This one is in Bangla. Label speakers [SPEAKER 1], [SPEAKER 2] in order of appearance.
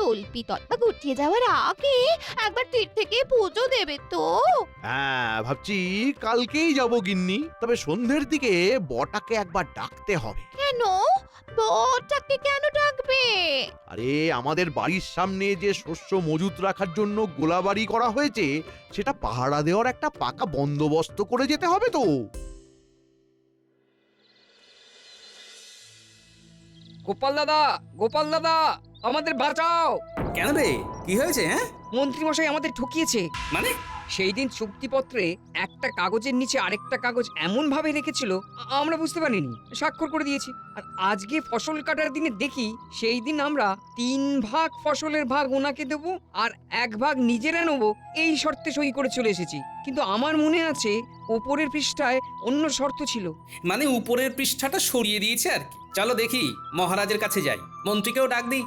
[SPEAKER 1] তল্পি গুটিয়ে যাওয়ার আগে একবার তীর থেকে পুজো দেবে তো?
[SPEAKER 2] হ্যাঁ, ভাবছি কালকেই যাব গিন্নি। তবে সন্ধ্যের দিকে বটাকে একবার ডাকতে হবে।
[SPEAKER 1] কেন? বরটাকে কেন ডাকবে?
[SPEAKER 2] আরে আমাদের বাড়ির সামনে যে শস্য মজুত রাখার জন্য গোলাবাড়ি করা হয়েছে, সেটা পাহারা দেওয়ার একটা পাকা বন্দোবস্ত করে যেতে হবে তো।
[SPEAKER 3] গোপাল দাদা, গোপাল দাদা, আমাদের বাঁচাও।
[SPEAKER 4] কেন রে, কি হয়েছে? হ্যাঁ,
[SPEAKER 3] মন্ত্রী মশাই আমাদের ঠকিয়েছে।
[SPEAKER 4] মানে?
[SPEAKER 3] সেই দিন চুক্তিপত্রে একটা কাগজের নিচে আরেকটা কাগজ এমন ভাবে রেখেছিল আমরা বুঝতে পারিনি, স্বাক্ষর করে দিয়েছি। আর আজকে ফসল কাটার দিনে দেখি সেই দিন আমরা 3 ভাগ ফসলের ভাগ ওনাকে দেব আর 1 ভাগ নিজেরা নেব, এই শর্তে সই করে চলে এসেছি। কিন্তু আমার মনে আছে ওপরের পৃষ্ঠায় অন্য শর্ত ছিল।
[SPEAKER 4] মানে উপরের পৃষ্ঠাটা সরিয়ে দিয়েছে আর কি। চলো দেখি, মহারাজের কাছে যাই, মন্ত্রীকেও ডাক দিই।